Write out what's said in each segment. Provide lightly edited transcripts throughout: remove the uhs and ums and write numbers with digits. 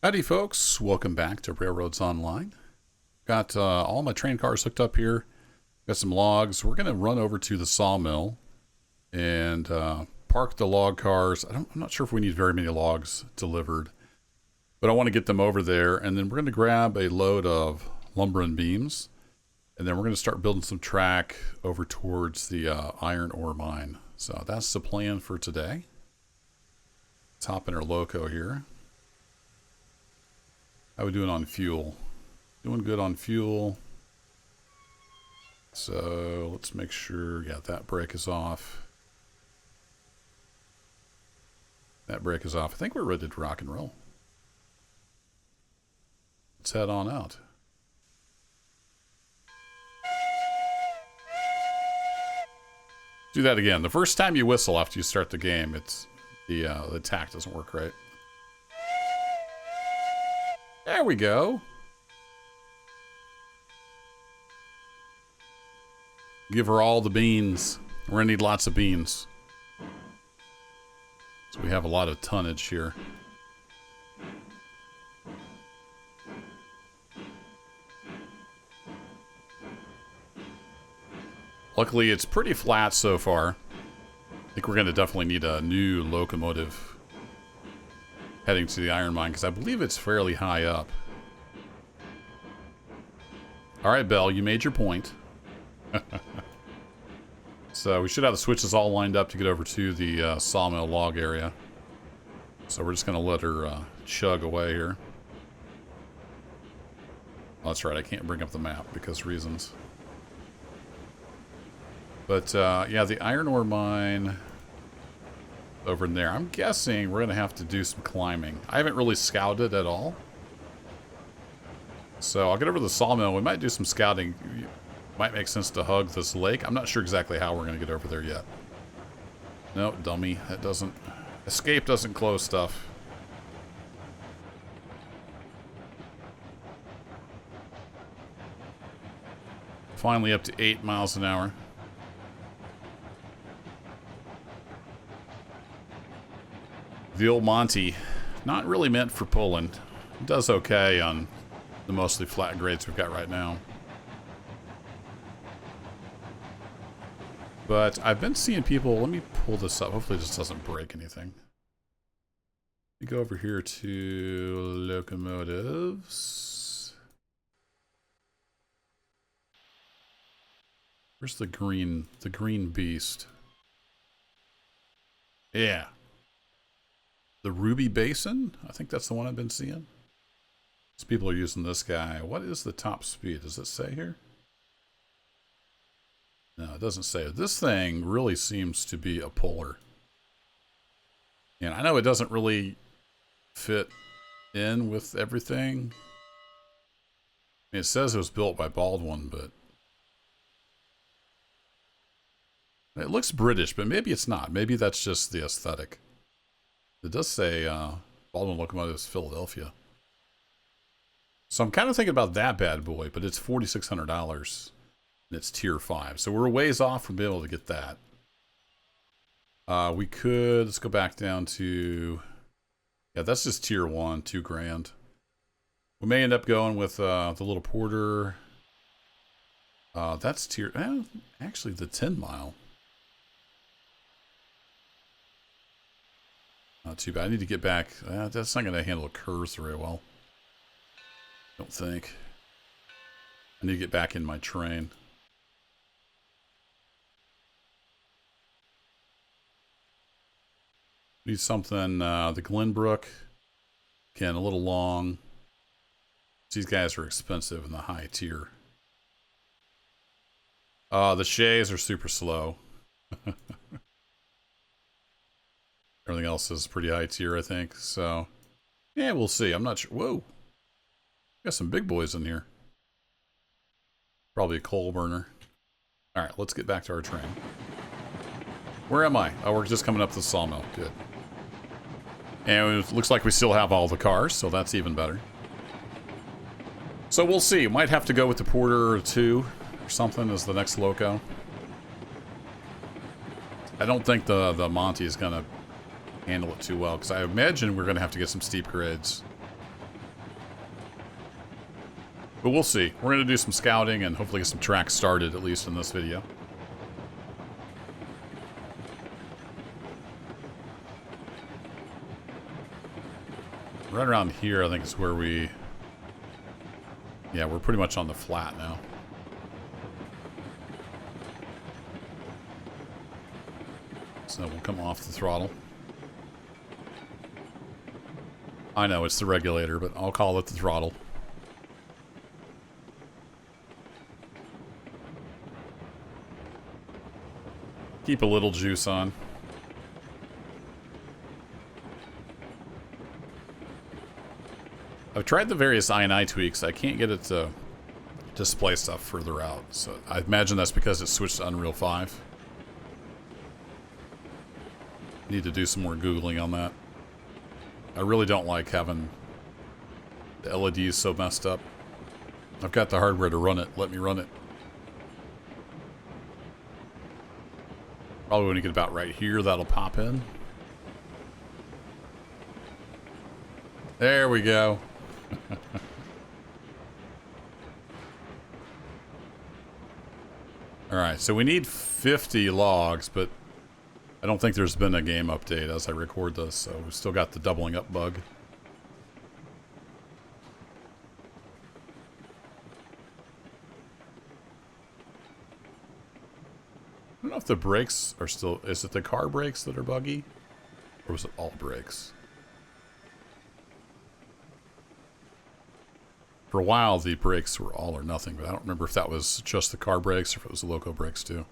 Howdy folks, welcome back to Railroads Online. Got all my train cars hooked up here. Got some logs. We're going to run over to the sawmill and park the log cars. I'm not sure if we need very many logs delivered, but I want to get them over there, and then we're going to grab a load of lumber and beams, and then we're going to start building some track over towards the iron ore mine. So that's the plan for today. Let's hop in our loco here. How we doing on fuel? Doing good on fuel. So let's make sure, yeah, that brake is off. That brake is off. I think we're ready to rock and roll. Let's head on out. Do that again. The first time you whistle after you start the game, it's the tack doesn't work right. There we go. Give her all the beans. We're gonna need lots of beans. So we have a lot of tonnage here. Luckily, it's pretty flat so far. I think we're gonna definitely need a new locomotive heading to the iron mine, because I believe it's fairly high up. Alright, Bell, you made your point. So we should have the switches all lined up to get over to the sawmill log area. So we're just going to let her chug away here. Oh, that's right, I can't bring up the map because reasons. But yeah, the iron ore mine over in there. I'm guessing we're going to have to do some climbing. I haven't really scouted at all. So I'll get over to the sawmill. We might do some scouting. It might make sense to hug this lake. I'm not sure exactly how we're going to get over there yet. No, dummy. That doesn't... Escape doesn't close stuff. Finally up to 8 miles an hour. The old Monty, not really meant for pulling. It does okay on the mostly flat grades we've got right now. But I've been seeing people, let me pull this up. Hopefully this doesn't break anything. We go over here to locomotives. Where's the green beast? Yeah. The Ruby Basin? I think that's the one I've been seeing. So people are using this guy. What is the top speed? Does it say here? No, it doesn't say. This thing really seems to be a puller. And I know it doesn't really fit in with everything. I mean, it says it was built by Baldwin, but it looks British, but maybe it's not. Maybe that's just the aesthetic. It does say Baldwin Locomotives, Philadelphia. So I'm kind of thinking about that bad boy, but it's $4,600 and it's tier 5. So we're a ways off from being able to get that. We could, let's go back down to, yeah, that's just tier 1, $2,000. We may end up going with the little porter. That's tier, actually the 10 mile. Not too bad. I need to get back. That's not going to handle curves very well. Don't think. I need to get back in my train. Need something, the Glenbrook. Again, a little long. These guys are expensive in the high tier. The Shays are super slow. Everything else is pretty high tier, I think. So, yeah, we'll see. I'm not sure. Whoa. Got some big boys in here. Probably a coal burner. Alright, let's get back to our train. Where am I? Oh, we're just coming up to the sawmill. Good. And it looks like we still have all the cars, so that's even better. So we'll see. Might have to go with the Porter or 2 or something as the next loco. I don't think the Monty is going to handle it too well, because I imagine we're going to have to get some steep grades. But we'll see. We're going to do some scouting and hopefully get some tracks started, at least in this video. Right around here, I think is where we... Yeah, we're pretty much on the flat now. So we'll come off the throttle. I know it's the regulator, but I'll call it the throttle. Keep a little juice on. I've tried the various INI tweaks. I can't get it to display stuff further out. So I imagine that's because it switched to Unreal 5. Need to do some more Googling on that. I really don't like having the LEDs so messed up. I've got the hardware to run it. Let me run it. Probably when you get about right here, that'll pop in. There we go. Alright, so we need 50 logs, but I don't think there's been a game update as I record this, so we've still got the doubling up bug. I don't know if the brakes are still... Is it the car brakes that are buggy? Or was it all brakes? For a while, the brakes were all or nothing, but I don't remember if that was just the car brakes or if it was the loco brakes too.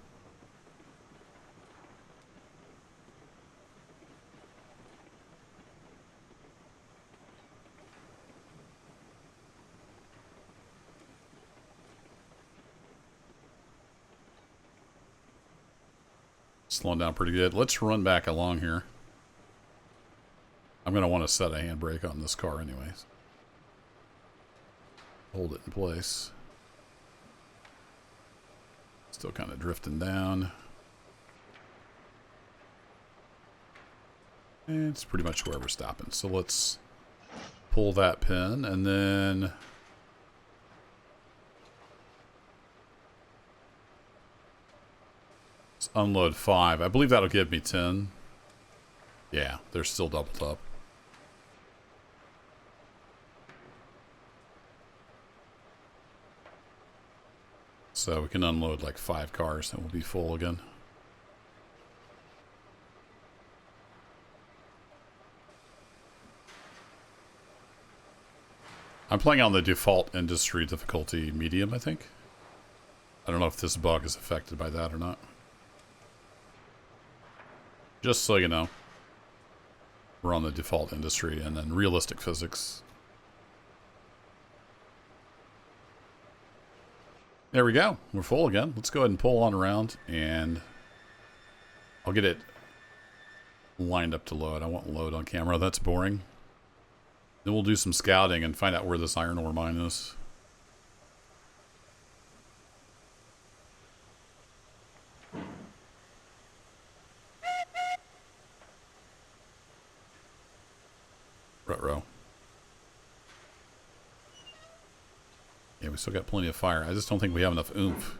Slowing down pretty good. Let's run back along here. I'm going to want to set a handbrake on this car anyways. Hold it in place. Still kind of drifting down. And it's pretty much where we're stopping. So let's pull that pin and then... let's unload 5. I believe that'll give me 10. Yeah, they're still doubled up. So we can unload like 5 cars and we'll be full again. I'm playing on the default industry difficulty medium, I think. I don't know if this bug is affected by that or not. Just so you know, we're on the default industry and then realistic physics. There we go. We're full again. Let's go ahead and pull on around and I'll get it lined up to load. I won't load on camera. That's boring. Then we'll do some scouting and find out where this iron ore mine is. Ruh-roh. Yeah, we still got plenty of fire. I just don't think we have enough oomph.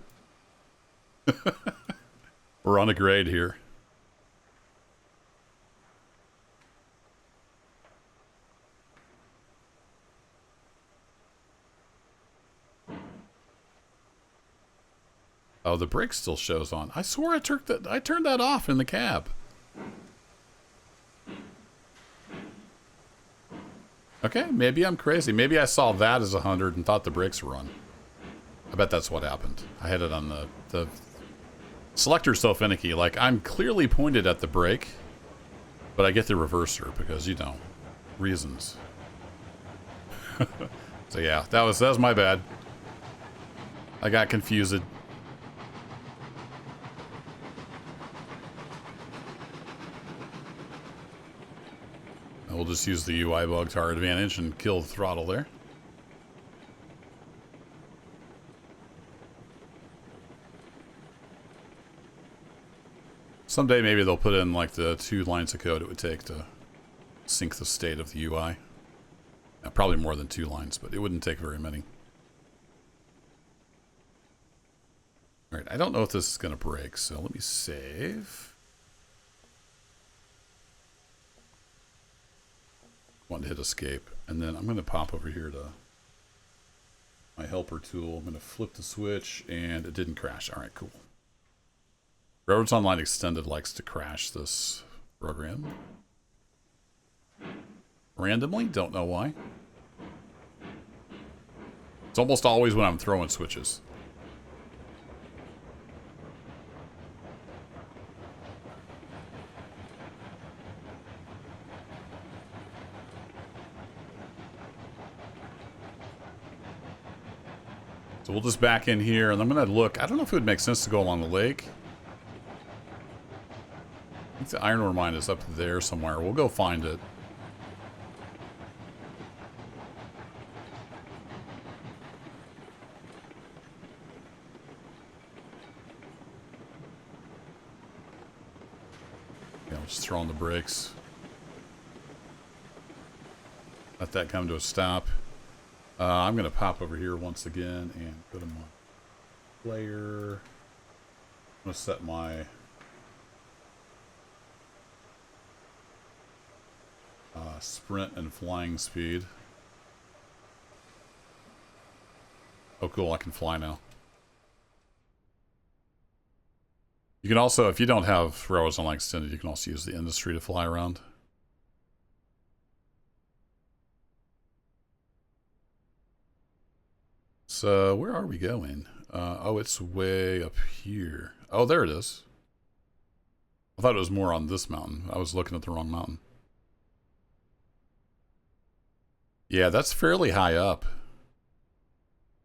We're on a grade here. Oh, the brake still shows on. I swore I turned that off in the cab. Okay, maybe I'm crazy. Maybe I saw that as 100 and thought the brakes were on. I bet that's what happened. I had it on the selector's so finicky. Like, I'm clearly pointed at the brake, but I get the reverser because, you know, reasons. So yeah, that was my bad. I got confused. We'll just use the UI bug to our advantage and kill the throttle there. Someday maybe they'll put in like the 2 lines of code it would take to sync the state of the UI. Now, probably more than 2 lines, but it wouldn't take very many. I don't know if this is going to break, so let me save. Want to hit escape, and then I'm going to pop over here to my helper tool. I'm going to flip the switch, and it didn't crash. All right, cool. Railroads Online Extended likes to crash this program. Randomly, don't know why. It's almost always when I'm throwing switches. So we'll just back in here, and I'm going to look. I don't know if it would make sense to go along the lake. I think the iron ore mine is up there somewhere. We'll go find it. Yeah, I'll just throw on the brakes. Let that come to a stop. I'm going to pop over here once again and go to my player. I'm going to set my sprint and flying speed. Oh, cool. I can fly now. You can also, if you don't have Railroads Online Extended, you can also use the industry to fly around. So, where are we going? Oh, it's way up here. Oh, there it is. I thought it was more on this mountain. I was looking at the wrong mountain. Yeah, that's fairly high up.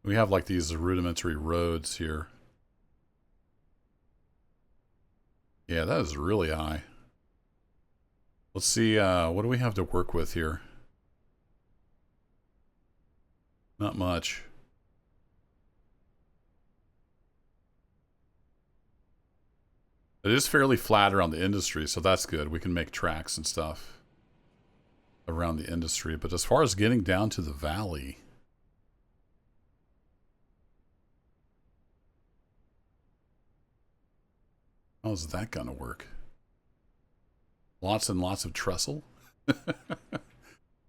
We have like these rudimentary roads here. Yeah, that is really high. Let's see, what do we have to work with here? Not much. It is fairly flat around the industry, so that's good. We can make tracks and stuff around the industry. But as far as getting down to the valley, how's that gonna work? Lots and lots of trestle.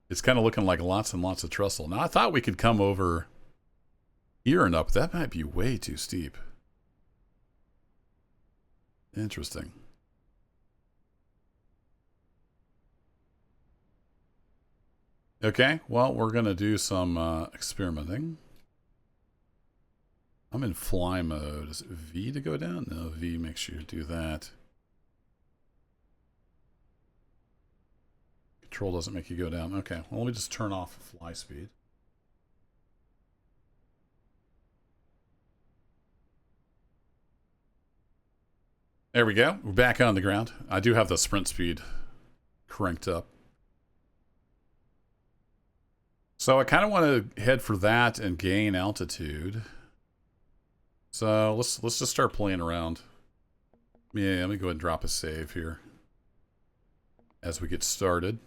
It's kind of looking like lots and lots of trestle. Now, I thought we could come over here and up. That might be way too steep. Interesting. Okay, well, we're going to do some experimenting. I'm in fly mode. Is it V to go down? No, V makes you do that. Control doesn't make you go down. Okay, well, let me just turn off fly speed. There we go. We're back on the ground. I do have the sprint speed cranked up. So I kind of want to head for that and gain altitude. So let's just start playing around. Yeah, let me go ahead and drop a save here as we get started.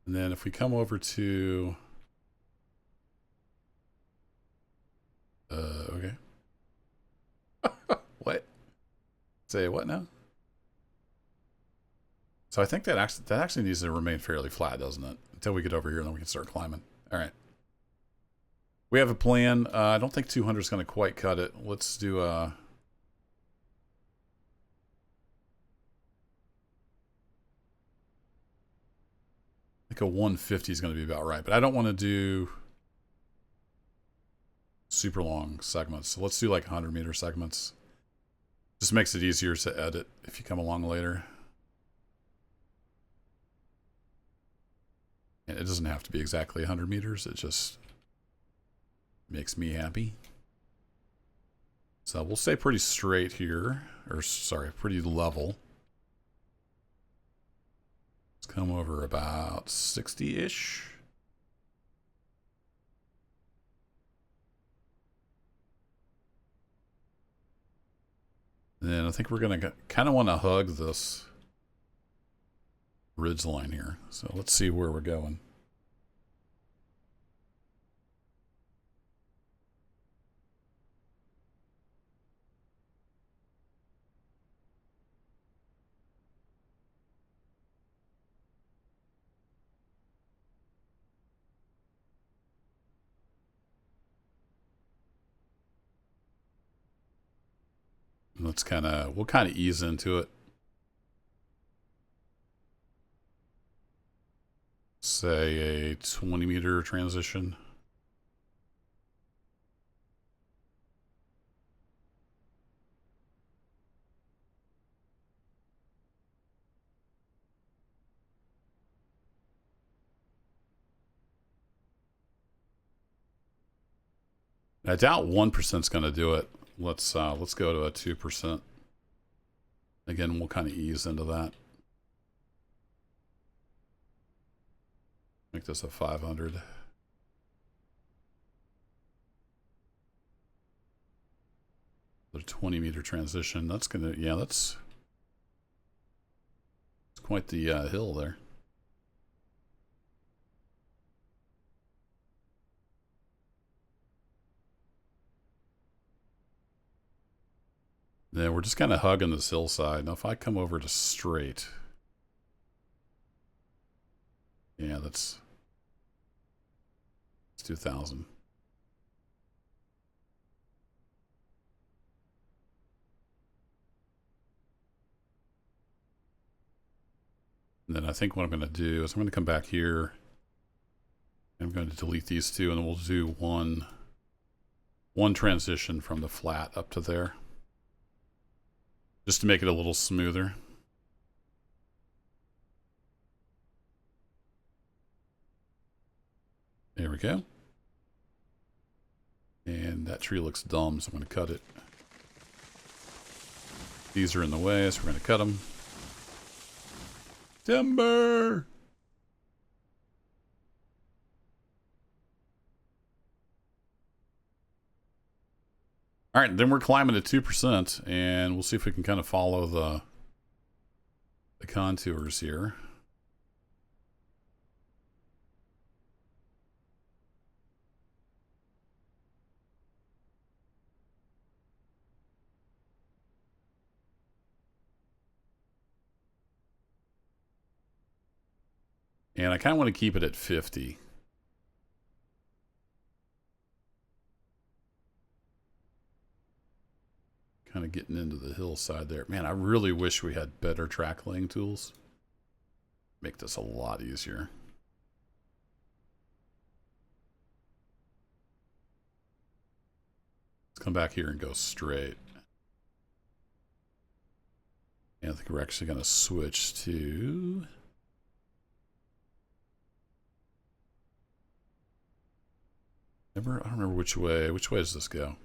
And then if we come over to... okay. What? Say what now? So I think that actually needs to remain fairly flat, doesn't it? Until we get over here, and then we can start climbing. All right. We have a plan. I don't think 200 is going to quite cut it. Let's do a... I think a 150 is going to be about right, but I don't want to do super long segments. So let's do like 100-meter segments. Just makes it easier to edit if you come along later. And it doesn't have to be exactly 100 meters. It just makes me happy. So we'll stay pretty straight here. Or, sorry, pretty level. Let's come over about 60-ish. then I think we're going to kind of want to hug this ridge line here. So let's see where we're going. Let's we'll kind of ease into it. Say a 20-meter transition. I doubt 1% is going to do it. Let's go to a 2%. Again, we'll kind of ease into that. Make this a 500. The 20-meter transition. That's gonna, yeah, that's quite the hill there. Then we're just kind of hugging this hillside. Now, if I come over to straight, yeah, that's 2,000. And then I think what I'm going to do is I'm going to come back here. I'm going to delete these two, and then we'll do one transition from the flat up to there, just to make it a little smoother. There we go. And that tree looks dumb, so I'm going to cut it. These are in the way, so we're going to cut them. Timber! All right, then we're climbing to 2%, and we'll see if we can kind of follow the contours here. And I kind of want to keep it at 50. Kind of getting into the hillside there. Man, I really wish we had better track laying tools. Make this a lot easier. Let's come back here and go straight. And I think we're actually going to switch to... I don't remember which way. Which way does this go?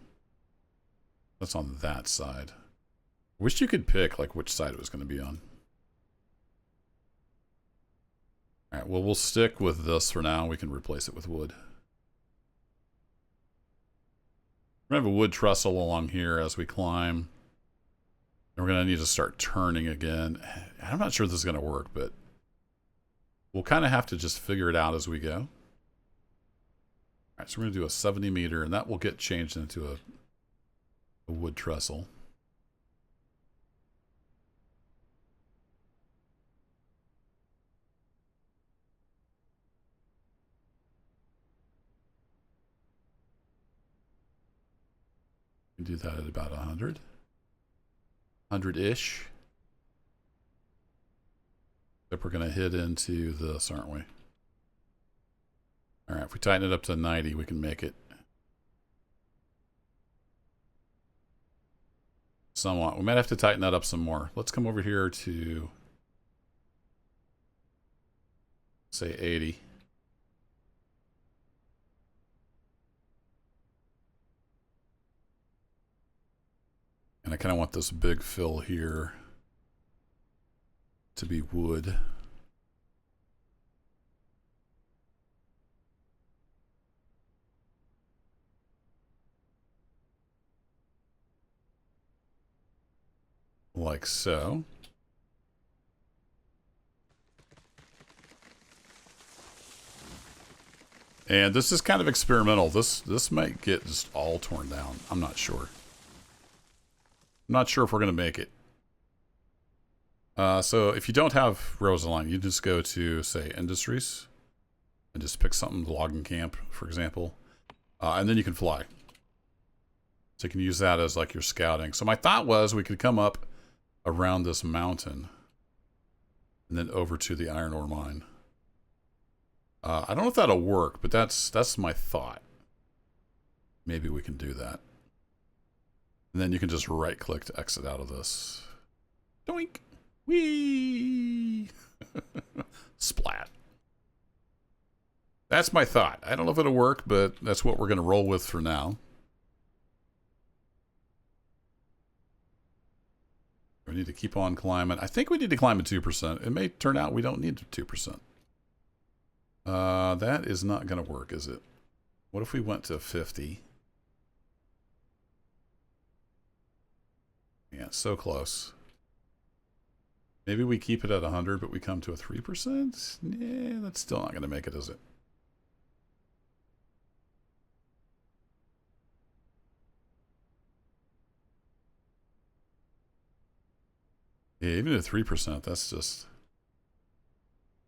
That's on that side. Wish you could pick like which side it was going to be on. All right, well, we'll stick with this for now. We can replace it with wood. We're going to have a wood trestle along here as we climb. And we're going to need to start turning again. I'm not sure this is going to work, but we'll kind of have to just figure it out as we go. All right, so we're going to do a 70 meter, and that will get changed into a wood trestle. We can do that at about 100. 100-ish. Except we're going to hit into this, aren't we? All right, if we tighten it up to 90, we can make it somewhat. We might have to tighten that up some more. Let's come over here to, say, 80. And I kind of want this big fill here to be wood. like so. And this is kind of experimental. This might get just all torn down. I'm not sure. I'm not sure if we're going to make it. So if you don't have rows aligned, you just go to, say, Industries. And just pick something, logging camp, for example. And then you can fly. So you can use that as like your scouting. So my thought was we could come up around this mountain. And then over to the iron ore mine. I don't know if that'll work, but that's my thought. Maybe we can do that. And then you can just right click to exit out of this. Doink! Whee! Splat. That's my thought. I don't know if it'll work, but that's what we're going to roll with for now. We need to keep on climbing. I think we need to climb at 2%. It may turn out we don't need 2%. That is not going to work, is it? What if we went to 50? Yeah, so close. Maybe we keep it at 100, but we come to a 3%? Yeah, that's still not going to make it, is it? Yeah, even at 3%, that's just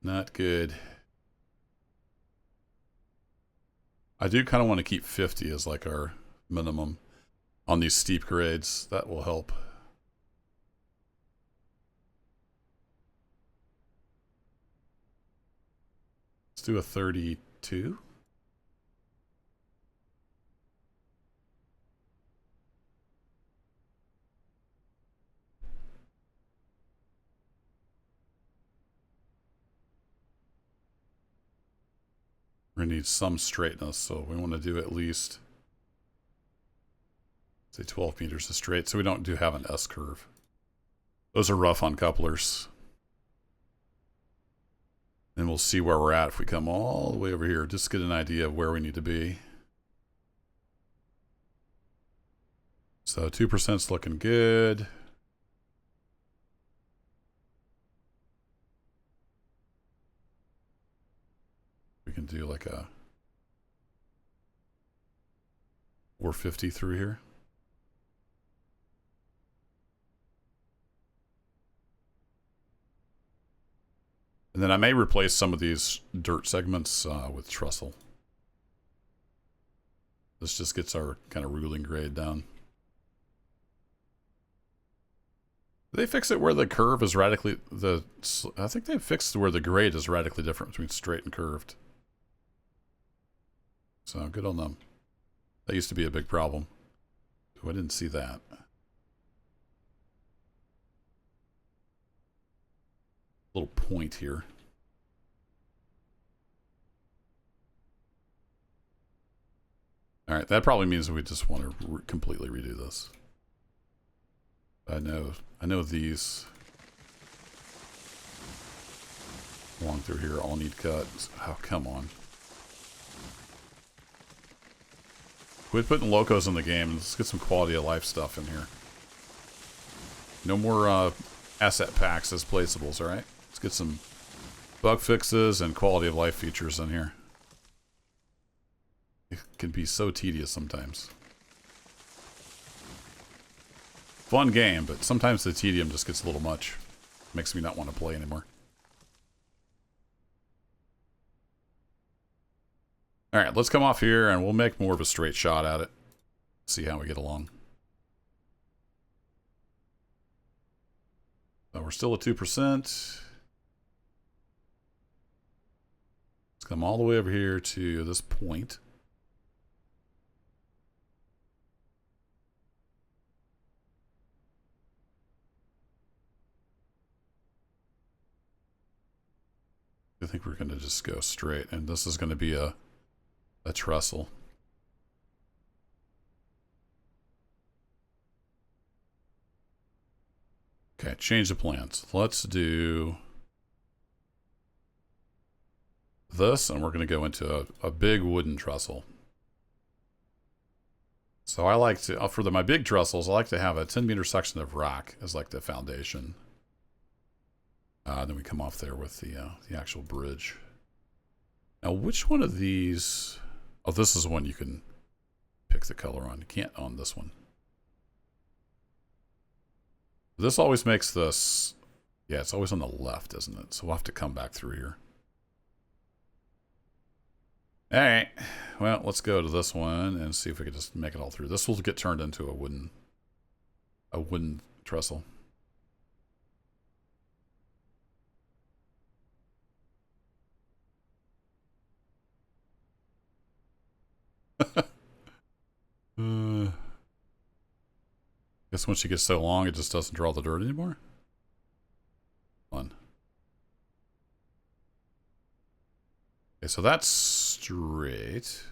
not good. I do kind of want to keep 50 as like our minimum on these steep grades. That will help. Let's do a 32. We're going to need some straightness, so we want to do at least, say, 12 meters of straight, so we don't have an S-curve. Those are rough on couplers. And we'll see where we're at if we come all the way over here. Just get an idea of where we need to be. So 2% is looking good. We can do like a 450 through here. And then I may replace some of these dirt segments with trestle. This just gets our kind of ruling grade down. Did they fix it where the curve is radically... I think they fixed where the grade is radically different between straight and curved. So good on them. That used to be a big problem. Oh, I didn't see that. Little point here. All right, that probably means we just want to completely redo this. I know these along through here all need cuts. Oh, come on. Quit putting locos in the game. Let's get some quality of life stuff in here. No more asset packs as placeables, all right? Let's get some bug fixes and quality of life features in here. It can be so tedious sometimes. Fun game, but sometimes the tedium just gets a little much. Makes me not want to play anymore. Alright, let's come off here and we'll make more of a straight shot at it. See how we get along. So we're still at 2%. Let's come all the way over here to this point. I think we're going to just go straight, and this is going to be a trestle. Okay, change the plans. Let's do this, and we're going to go into a big wooden trestle. So I like to, for my big trestles, I like to have a 10-meter section of rock as like the foundation. Then we come off there with the actual bridge. Now, which one of these? Oh, this is one you can pick the color on. You can't on this one. This always makes this, yeah, it's always on the left, isn't it? So we'll have to come back through here. All right, well, let's go to this one and see if we can just make it all through. This will get turned into a wooden trestle. Guess once you get so long, it just doesn't draw the dirt anymore. Fun. Okay, so that's straight.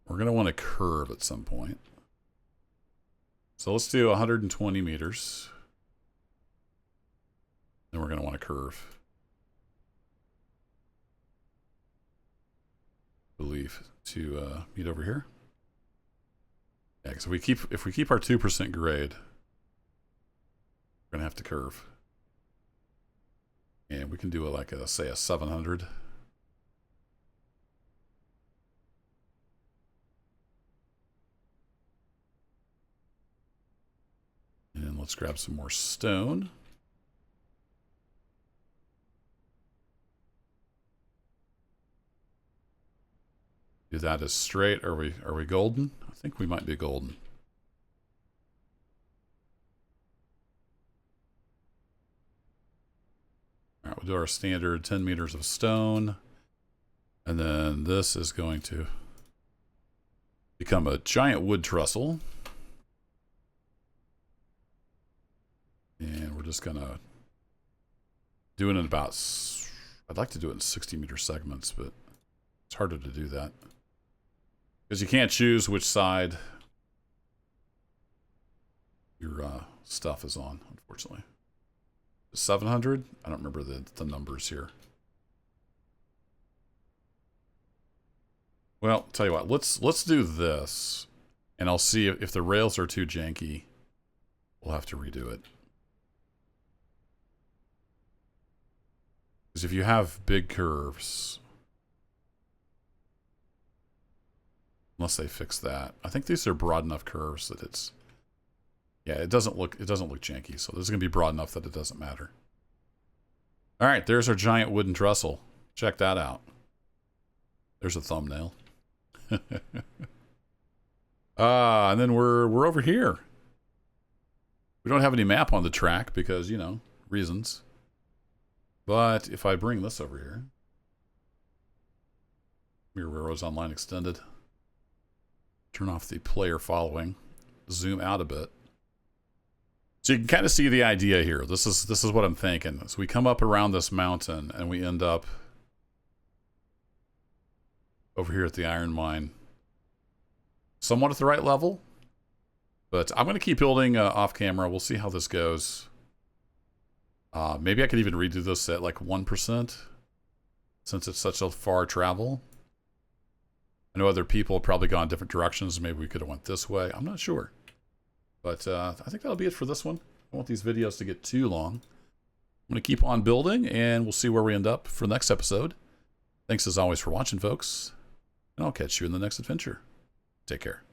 We're going to want to curve at some point. So let's do 120 meters. Then we're going to want to curve. I believe to meet over here. Yeah, because if we keep our 2% grade, we're going to have to curve. And we can do like a, say, a 700. And let's grab some more stone. Do that as straight. Are we golden? I think we might be golden. All right, we'll do our standard 10 meters of stone. And then this is going to become a giant wood trestle. And we're just gonna do it in about, I'd like to do it in 60-meter segments, but it's harder to do that. Because you can't choose which side your stuff is on, unfortunately. 700? I don't remember the numbers here. Well, tell you what, let's do this, and I'll see if the rails are too janky. We'll have to redo it. Because if you have big curves, unless they fix that, I think these are broad enough curves that it's, yeah, it doesn't look janky. So this is gonna be broad enough that it doesn't matter. All right, there's our giant wooden trestle. Check that out. There's a thumbnail. And then we're over here. We don't have any map on the track because, you know, reasons. But if I bring this over here, your Railroads Online Extended, turn off the player following, zoom out a bit. So you can kind of see the idea here. This is what I'm thinking. So we come up around this mountain and we end up over here at the iron mine, somewhat at the right level. But I'm going to keep building off camera. We'll see how this goes. Maybe I could even redo this at like 1%, since it's such a far travel. I know other people have probably gone different directions. Maybe we could have went this way. I'm not sure. But I think that'll be it for this one. I don't want these videos to get too long. I'm going to keep on building, and we'll see where we end up for the next episode. Thanks as always for watching, folks. And I'll catch you in the next adventure. Take care.